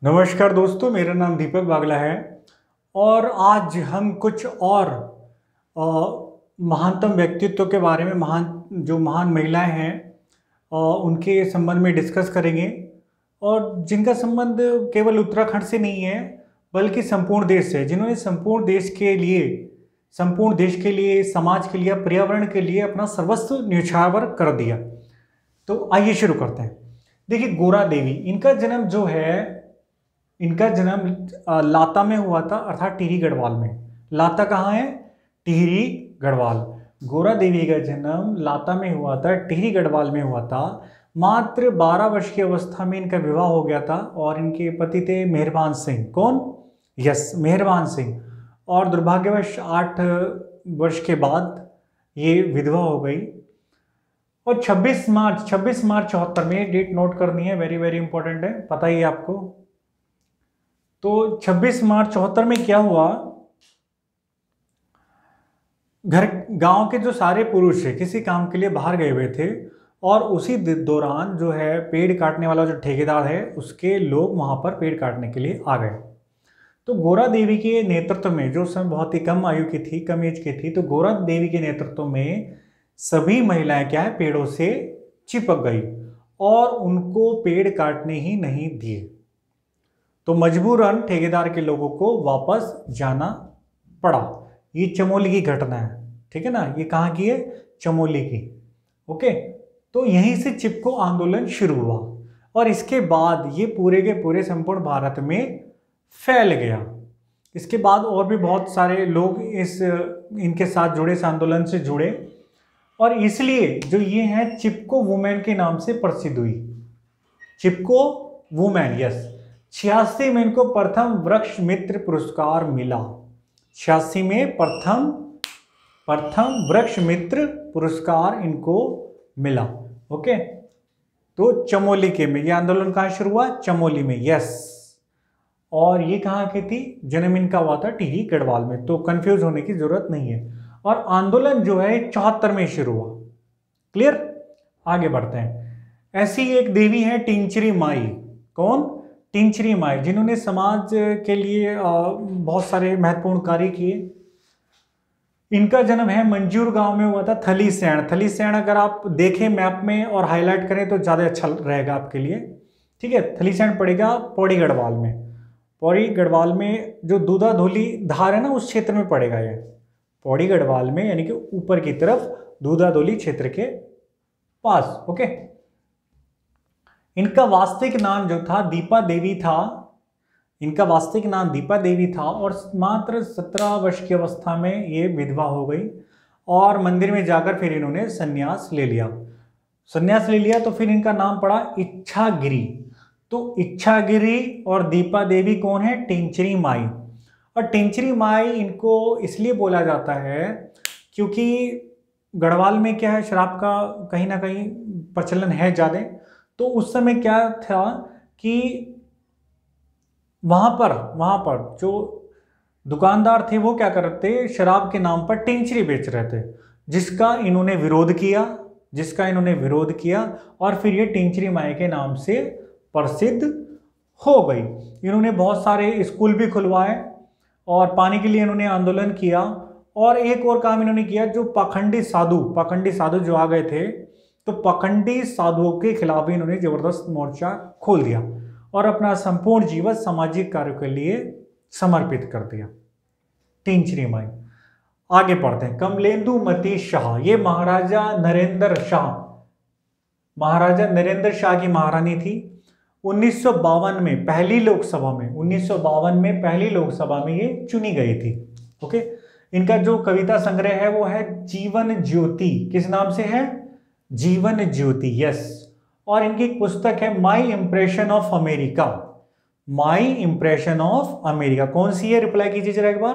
नमस्कार दोस्तों, मेरा नाम दीपक बागला है और आज हम कुछ और महानतम व्यक्तित्व के बारे में महान महिलाएं हैं उनके संबंध में डिस्कस करेंगे और जिनका संबंध केवल उत्तराखंड से नहीं है बल्कि संपूर्ण देश से, जिन्होंने संपूर्ण देश के लिए, समाज के लिए, पर्यावरण के लिए अपना सर्वस्व न्यौछावर कर दिया। तो आइए शुरू करते हैं। देखिए, गोरा देवी, इनका जन्म लाता में हुआ था, अर्थात टिहरी गढ़वाल में। लाता कहाँ है? टिहरी गढ़वाल। गोरा देवी का जन्म लाता में हुआ था, टिहरी गढ़वाल में हुआ था। मात्र 12 वर्ष की अवस्था में इनका विवाह हो गया था और इनके पति थे मेहरबान सिंह। कौन? यस, मेहरबान सिंह। और दुर्भाग्यवश 8 वर्ष के बाद ये विधवा हो गई। और 26 मार्च 74 में, डेट नोट करनी है, वेरी वेरी इंपॉर्टेंट है, पता ही है आपको। तो 26 मार्च 74 में क्या हुआ, गांव के जो सारे पुरुष है किसी काम के लिए बाहर गए हुए थे और उसी दौरान जो है पेड़ काटने वाला जो ठेकेदार है उसके लोग वहां पर पेड़ काटने के लिए आ गए। तो गोरा देवी के नेतृत्व में, जो समय बहुत ही कम आयु की थी, कम एज की थी, तो गोरा देवी के नेतृत्व में सभी महिलाएं क्या है, पेड़ों से चिपक गई और उनको पेड़ काटने ही नहीं दिए। तो मजबूरन ठेकेदार के लोगों को वापस जाना पड़ा। ये चमोली की घटना है, ठीक है ना। ये कहाँ की है? चमोली की। ओके, तो यहीं से चिपको आंदोलन शुरू हुआ और इसके बाद ये पूरे के पूरे संपूर्ण भारत में फैल गया। इसके बाद और भी बहुत सारे लोग इनके साथ जुड़े, इस आंदोलन से जुड़े और इसलिए जो ये है चिपको वुमेन के नाम से प्रसिद्ध हुई। चिपको वुमेन, यस। 86 में इनको प्रथम वृक्ष मित्र पुरस्कार मिला। 86 में प्रथम वृक्ष मित्र पुरस्कार इनको मिला। ओके, तो चमोली के में ये आंदोलन कहाँ शुरू हुआ? चमोली में, यस। और ये कहाँ की थी? जन्म इनका हुआ था टिहरी गढ़वाल में, तो कंफ्यूज होने की जरूरत नहीं है। और आंदोलन जो है 74 में शुरू हुआ। क्लियर? आगे बढ़ते हैं। ऐसी एक देवी है टिंचरी माई। कौन? टिंचरी माई, जिन्होंने समाज के लिए बहुत सारे महत्वपूर्ण कार्य किए। इनका जन्म है मंजूर गांव में हुआ था, थलीसैंण। थलीसैंण अगर आप देखें मैप में और हाईलाइट करें तो ज़्यादा अच्छा रहेगा आपके लिए, ठीक है। थलीसैंण पड़ेगा पौड़ी गढ़वाल में। पौड़ी गढ़वाल में जो दूधा धोली धार है ना, उस क्षेत्र में पड़ेगा ये। पौड़ी गढ़वाल में, यानी कि ऊपर की तरफ दूधा धोली क्षेत्र के पास। ओके, इनका वास्तविक नाम जो था दीपा देवी था। इनका वास्तविक नाम दीपा देवी था और मात्र 17 वर्ष की अवस्था में ये विधवा हो गई और मंदिर में जाकर फिर इन्होंने संन्यास ले लिया। तो फिर इनका नाम पड़ा इच्छागिरी। तो इच्छागिरी और दीपा देवी कौन है? टिंचरी माई। और टिंचरी माई इनको इसलिए बोला जाता है क्योंकि गढ़वाल में क्या है, शराब का कहीं ना कहीं प्रचलन है ज़्यादा। तो उस समय क्या था कि वहां पर जो दुकानदार थे वो क्या कर रहे थे, शराब के नाम पर टिंचरी बेच रहे थे, जिसका इन्होंने विरोध किया और फिर ये टिंचरी माई के नाम से प्रसिद्ध हो गई। इन्होंने बहुत सारे स्कूल भी खुलवाए और पानी के लिए इन्होंने आंदोलन किया। और एक और काम इन्होंने किया, जो पाखंडी साधु जो आ गए थे, तो पाखंडी साधुओं के खिलाफ भी इन्होंने जबरदस्त मोर्चा खोल दिया और अपना संपूर्ण जीवन सामाजिक कार्य के लिए समर्पित कर दिया। टिंचरी माई। आगे पढ़ते हैं। कमलेंदुमती शाह, ये महाराजा नरेंद्र शाह की महारानी थी। 1952 में पहली लोकसभा में ये चुनी गई थी। ओके, इनका जो कविता संग्रह है वो है जीवन ज्योति। किस नाम से है? जीवन ज्योति, यस। और इनकी एक पुस्तक है माई इंप्रेशन ऑफ अमेरिका। कौन सी है? रिप्लाई कीजिए जरा एक बार।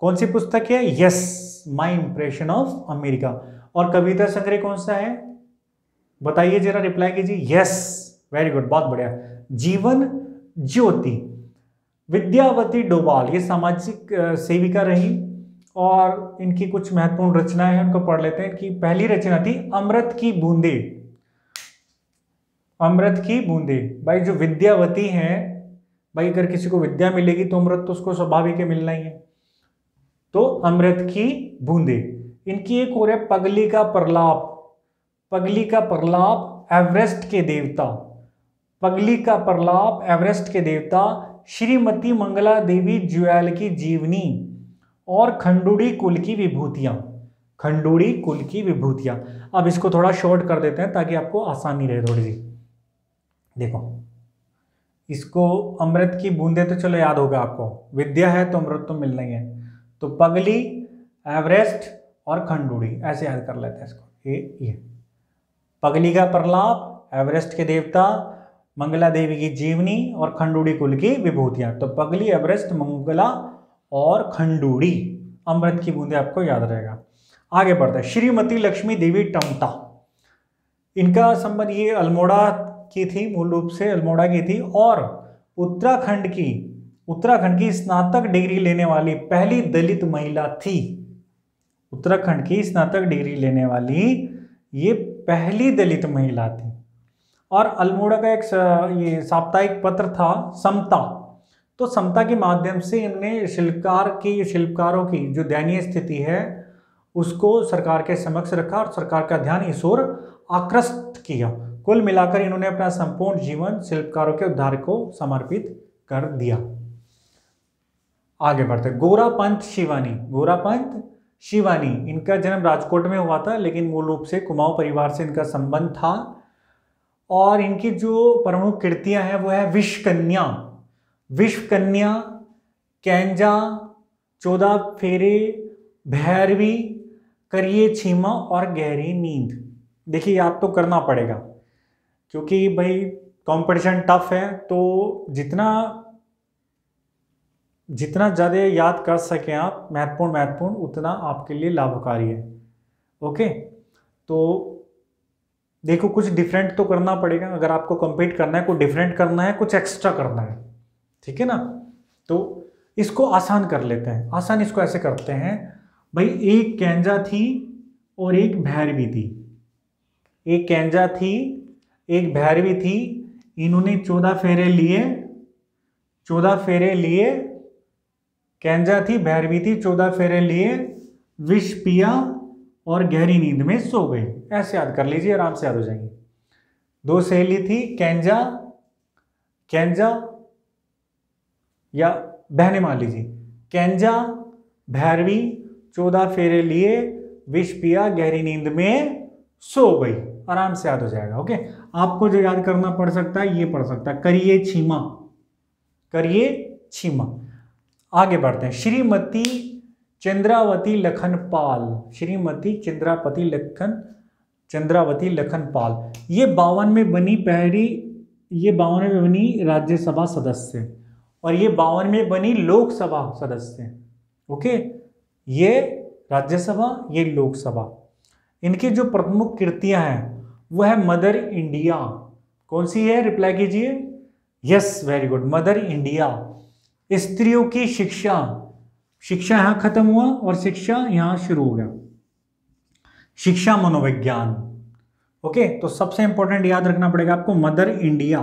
कौन सी पुस्तक है? Yes, my impression of America. और कविता संग्रह कौन सा है? बताइए जरा, रिप्लाई कीजिए। यस, वेरी गुड, बहुत बढ़िया, जीवन ज्योति। विद्यावती डोभाल, ये सामाजिक सेविका रही और इनकी कुछ महत्वपूर्ण रचनाएं हैं, उनको पढ़ लेते हैं। कि पहली रचना थी अमृत की बूंदे। भाई जो विद्यावती हैं भाई अगर किसी को विद्या मिलेगी तो अमृत तो उसको स्वाभाविक है, मिलना ही है। तो अमृत की बूंदे। इनकी एक और है पगली का प्रलाप। पगली का प्रलाप एवरेस्ट के देवता, पगली का प्रलाप एवरेस्ट के देवता, श्रीमती मंगला देवी ज्वेल की जीवनी और खंडूड़ी कुल की विभूतियां। खंडूड़ी कुल की विभूतियां। अब इसको थोड़ा शॉर्ट कर देते हैं ताकि आपको आसानी रहे थोड़ी सी। देखो इसको अमृत की बूंदे तो चलो याद होगा आपको, विद्या है तो अमृत तो मिलना ही है। तो पगली, एवरेस्ट और खंडूड़ी ऐसे याद कर लेते हैं इसको। ये पगली का प्रलाप, एवरेस्ट के देवता, मंगला देवी की जीवनी और खंडूड़ी कुल की विभूतियां। तो पगली, एवरेस्ट, मंगला और खंडूड़ी, अमृत की बूंदे आपको याद रहेगा। आगे बढ़ते हैं। श्रीमती लक्ष्मी देवी टमटा, इनका संबंध ये अल्मोड़ा की थी, मूल रूप से अल्मोड़ा की थी और उत्तराखंड की स्नातक डिग्री लेने वाली पहली दलित महिला थी। उत्तराखंड की स्नातक डिग्री लेने वाली ये पहली दलित महिला थी। और अल्मोड़ा का एक ये साप्ताहिक पत्र था समता। तो समता के माध्यम से इन्होंने शिल्पकारों की जो दयनीय स्थिति है उसको सरकार के समक्ष रखा और सरकार का ध्यान इस ओर आकृष्ट किया। कुल मिलाकर इन्होंने अपना संपूर्ण जीवन शिल्पकारों के उद्धार को समर्पित कर दिया। आगे बढ़ते। गोरापंत शिवानी। गोरापंत शिवानी, इनका जन्म राजकोट में हुआ था लेकिन मूल रूप से कुमाऊं परिवार से इनका संबंध था। और इनकी जो प्रमुख कृतियां हैं वो है विश्वकन्या, विश्वकन्या, कैंजा, 14 फेरे, भैरवी, करिए छीमा और गहरी नींद। देखिए आप तो करना पड़ेगा क्योंकि भाई कंपटीशन टफ है, तो जितना ज़्यादा याद कर सकें आप महत्वपूर्ण उतना आपके लिए लाभकारी है। ओके, तो देखो कुछ डिफरेंट तो करना पड़ेगा। अगर आपको compete करना है, कुछ डिफरेंट करना है, कुछ एक्स्ट्रा करना है, ठीक है ना। तो इसको आसान कर लेते हैं। आसान इसको ऐसे करते हैं भाई, एक कैंजा थी और एक भैरवी थी। एक कैंजा थी, एक भैरवी थी। इन्होंने 14 फेरे लिए, 14 फेरे लिए। कैंजा थी, भैरवी थी, 14 फेरे लिए, विष पिया और गहरी नींद में सो गई। ऐसे याद कर लीजिए, आराम से याद हो जाएंगे। 2 सहेली थी, कैंजा या बहने मान लीजिए, कैंजा, भैरवी, 14 फेरे लिए, विष पिया, गहरी नींद में सो गई। आराम से याद हो जाएगा। ओके, आपको जो याद करना पड़ सकता है ये पड़ सकता है, करिए छीमा, करिए छीमा। आगे बढ़ते हैं। श्रीमती चंद्रावती लखनपाल, श्रीमती चंद्रावती लखनपाल, ये 52 में बनी राज्यसभा सदस्य और ये 52 में बनी लोकसभा सदस्य। ओके, ये राज्यसभा, ये लोकसभा। इनकी जो प्रमुख कृतियां हैं वो है मदर इंडिया। कौन सी है, रिप्लाई कीजिए। Yes, very good, mother India. स्त्रियों की शिक्षा, शिक्षा यहां खत्म हुआ और शिक्षा यहां शुरू हो गया। शिक्षा मनोविज्ञान। ओके, तो सबसे इंपॉर्टेंट याद रखना पड़ेगा आपको मदर इंडिया,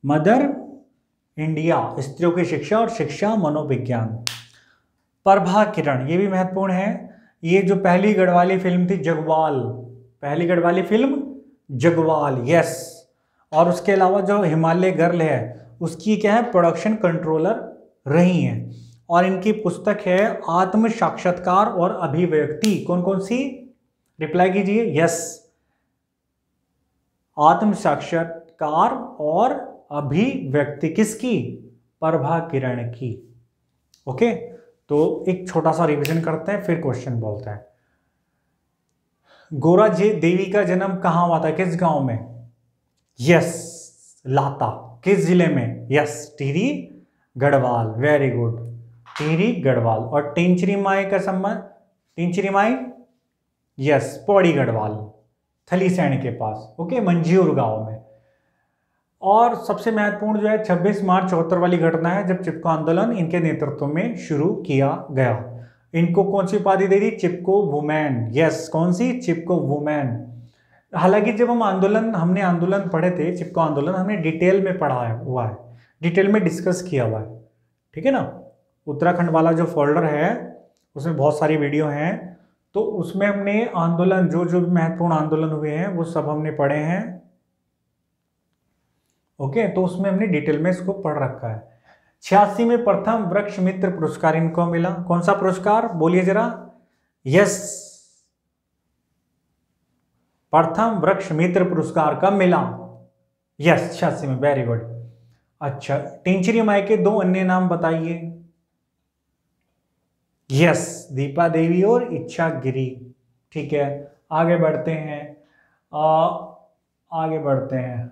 मदर इंडिया, स्त्रियों की शिक्षा और शिक्षा मनोविज्ञान। प्रभा किरण, ये भी महत्वपूर्ण है। ये जो पहली गढ़वाली फिल्म थी जगवाल, पहली गढ़वाली फिल्म जगवाल, यस। और उसके अलावा जो हिमालय गर्ल है उसकी क्या है, प्रोडक्शन कंट्रोलर रही हैं। और इनकी पुस्तक है आत्म साक्षात्कार और अभिव्यक्ति। कौन कौन सी, रिप्लाई कीजिए। यस, आत्म साक्षात्कार और अभिव्यक्ति किसकी, प्रभा किरण की। ओके, तो एक छोटा सा रिवीजन करते हैं फिर क्वेश्चन बोलते हैं। गोरा देवी का जन्म कहाँ हुआ था, किस गांव में। यस, लाता। किस जिले में, yes, Tehri Garhwal, very good, Tehri Garhwal. और टिंचरी माई का संबंध, टिंचरी माई, यस, पौड़ी गढ़वाल, थलीसैंण के पास। ओके, मंझियूर गांव में। और सबसे महत्वपूर्ण जो है 26 मार्च 74 वाली घटना है जब चिपको आंदोलन इनके नेतृत्व में शुरू किया गया। इनको कौन सी उपाधि दे दी, चिपको वुमेन। यस, कौन सी, चिपको वुमेन। हालांकि जब हमने आंदोलन पढ़े थे, चिपको आंदोलन हमने डिटेल में पढ़ा हुआ है, डिटेल में डिस्कस किया हुआ है, ठीक है ना। उत्तराखंड वाला जो फोल्डर है उसमें बहुत सारी वीडियो हैं, तो उसमें हमने आंदोलन जो जो महत्वपूर्ण आंदोलन हुए हैं वो सब हमने पढ़े हैं। ओके, तो उसमें हमने डिटेल में इसको पढ़ रखा है। 86 में प्रथम वृक्ष मित्र पुरस्कार इनको मिला। कौन सा पुरस्कार बोलिए जरा? यस, प्रथम वृक्ष मित्र पुरस्कार कब मिला? यस, 86 में। Very good. अच्छा, टिंचरी माई के दो अन्य नाम बताइए। यस, दीपा देवी और इच्छा गिरी। ठीक है, आगे बढ़ते हैं। आगे बढ़ते हैं।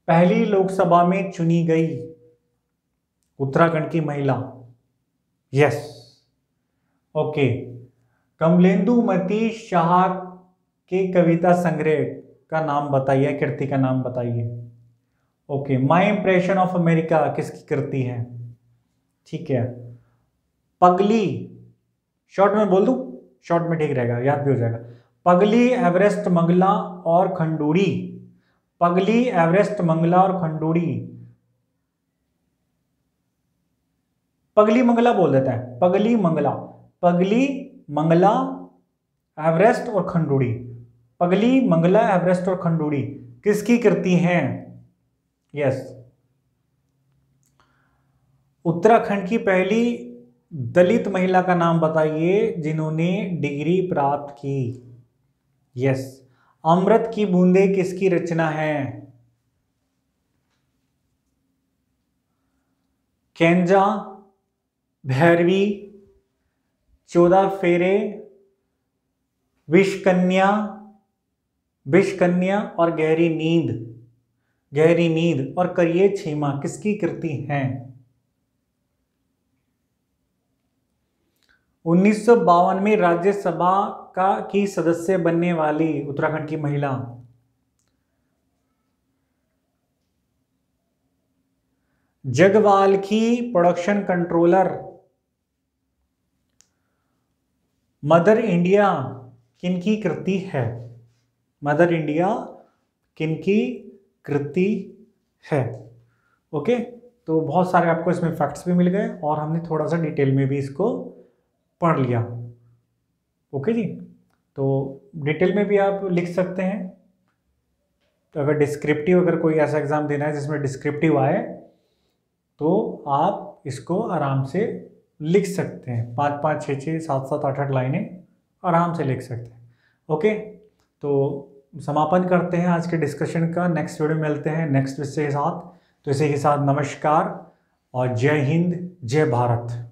पहली लोकसभा में चुनी गई उत्तराखंड की महिला। Yes, okay. कमलेंदु मती शाह के कविता संग्रह का नाम बताइए, कृति का नाम बताइए। Okay, my impression of America किसकी कृति है? ठीक है। पगली, शॉर्ट में बोल दूं? शॉर्ट में ठीक रहेगा, याद भी हो जाएगा। पगली, एवरेस्ट, मंगला और खंडूड़ी। पगली, एवरेस्ट, मंगला और खंडूड़ी। पगली मंगला बोल देता है, पगली मंगला। पगली मंगला, एवरेस्ट और खंडूड़ी। पगली मंगला, एवरेस्ट और खंडूड़ी किसकी कृति हैं? यस। उत्तराखंड की पहली दलित महिला का नाम बताइए जिन्होंने डिग्री प्राप्त की। यस। अमृत की बूंदें किसकी रचना है? केंजा, भैरवी, 14 फेरे, विषकन्या, विषकन्या और गहरी नींद। गहरी नींद और करिए छीमा किसकी कृति हैं? 1952 में राज्यसभा की सदस्य बनने वाली उत्तराखंड की महिला। जगवाल की प्रोडक्शन कंट्रोलर। मदर इंडिया किनकी कृति है? मदर इंडिया किनकी कृति है? ओके, तो बहुत सारे आपको इसमें फैक्ट्स भी मिल गए और हमने थोड़ा सा डिटेल में भी इसको पढ़ लिया। ओके जी, तो डिटेल में भी आप लिख सकते हैं। तो अगर डिस्क्रिप्टिव, अगर कोई ऐसा एग्जाम देना है जिसमें डिस्क्रिप्टिव आए तो आप इसको आराम से लिख सकते हैं। 5-5, 6-6, 7-7, 8-8 लाइनें आराम से लिख सकते हैं। ओके, तो समापन करते हैं आज के डिस्कशन का। नेक्स्ट वीडियो में मिलते हैं नेक्स्ट विषय के साथ। तो इसी के साथ नमस्कार और जय हिंद, जय भारत।